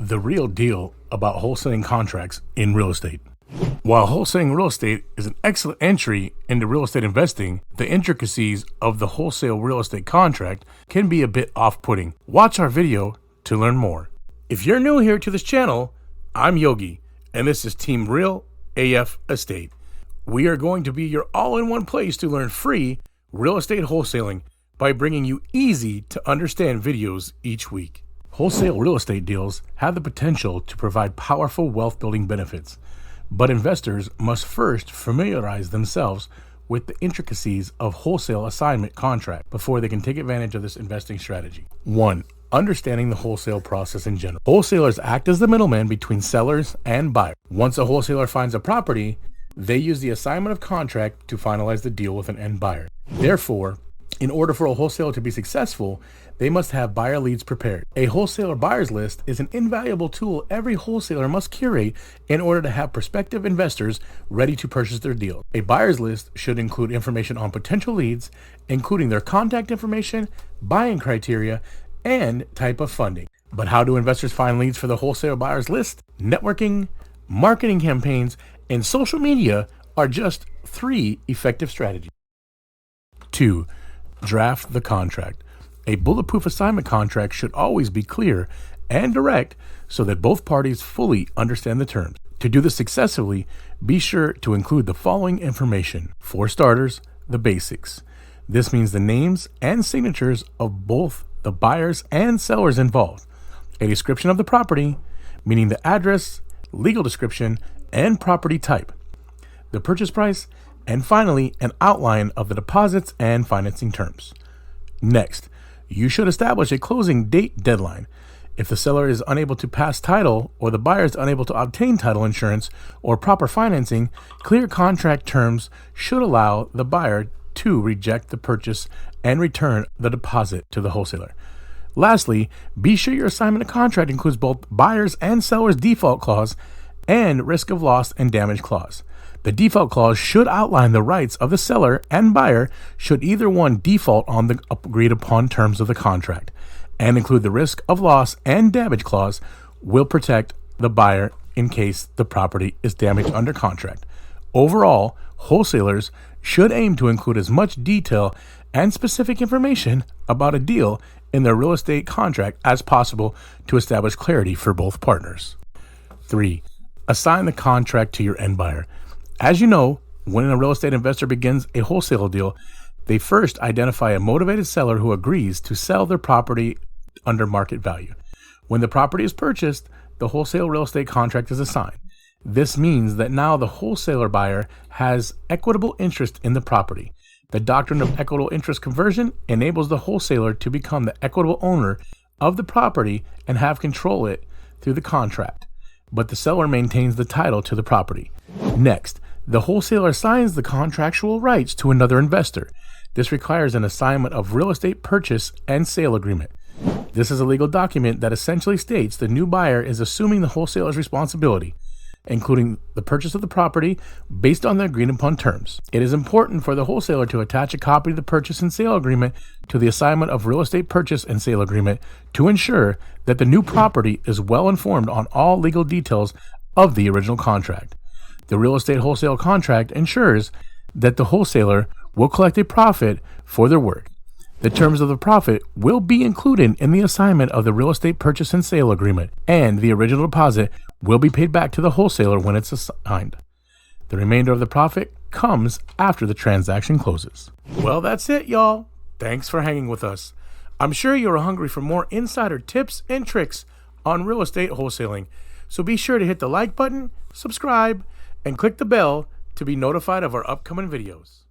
the real deal about wholesaling contracts in real estate. While wholesaling real estate is an excellent entry into real estate investing, the intricacies of the wholesale real estate contract can be a bit off-putting. Watch our video to learn more. If you're new here to this channel, I'm Yogi, and this is Team Real AF Estate. We are going to be your all-in-one place to learn free real estate wholesaling by bringing you easy to understand videos each week. Wholesale real estate deals have the potential to provide powerful wealth building benefits, but investors must first familiarize themselves with the intricacies of wholesale assignment contract before they can take advantage of this investing strategy. 1. Understanding the wholesale process in general. Wholesalers act as the middleman between sellers and buyers. Once a wholesaler finds a property, they use the assignment of contract to finalize the deal with an end buyer. Therefore, in order for a wholesaler to be successful, they must have buyer leads prepared. A wholesaler buyers list is an invaluable tool every wholesaler must curate in order to have prospective investors ready to purchase their deal. A buyers list should include information on potential leads, including their contact information, buying criteria, and type of funding. But how do investors find leads for the wholesale buyers list? Networking, marketing campaigns, and social media are just 3 effective strategies. 2. Draft the contract. A bulletproof assignment contract should always be clear and direct so that both parties fully understand the terms. To do this successfully, be sure to include the following information. For starters, the basics. This means the names and signatures of both the buyers and sellers involved. A description of the property, meaning the address, legal description, and property type. The purchase price, and finally, an outline of the deposits and financing terms. Next, you should establish a closing date deadline. If the seller is unable to pass title or the buyer is unable to obtain title insurance or proper financing, clear contract terms should allow the buyer to reject the purchase and return the deposit to the wholesaler. Lastly, be sure your assignment of contract includes both buyers and sellers' default clause and risk of loss and damage clause. The default clause should outline the rights of the seller and buyer should either one default on the agreed upon terms of the contract, and include the risk of loss and damage clause will protect the buyer in case the property is damaged under contract. Overall, wholesalers should aim to include as much detail and specific information about a deal in their real estate contract as possible to establish clarity for both partners. 3. Assign the contract to your end buyer. As you know, when a real estate investor begins a wholesale deal, they first identify a motivated seller who agrees to sell their property under market value. When the property is purchased, the wholesale real estate contract is assigned. This means that now the wholesaler buyer has equitable interest in the property. The doctrine of equitable interest conversion enables the wholesaler to become the equitable owner of the property and have control it through the contract, but the seller maintains the title to the property. Next, the wholesaler assigns the contractual rights to another investor. This requires an assignment of real estate purchase and sale agreement. This is a legal document that essentially states the new buyer is assuming the wholesaler's responsibility, including the purchase of the property based on the agreed upon terms. It is important for the wholesaler to attach a copy of the purchase and sale agreement to the assignment of real estate purchase and sale agreement to ensure that the new property is well informed on all legal details of the original contract. The real estate wholesale contract ensures that the wholesaler will collect a profit for their work. The terms of the profit will be included in the assignment of the real estate purchase and sale agreement, and the original deposit will be paid back to the wholesaler when it's assigned. The remainder of the profit comes after the transaction closes. Well, that's it, y'all. Thanks for hanging with us. I'm sure you're hungry for more insider tips and tricks on real estate wholesaling, so be sure to hit the like button, subscribe, and click the bell to be notified of our upcoming videos.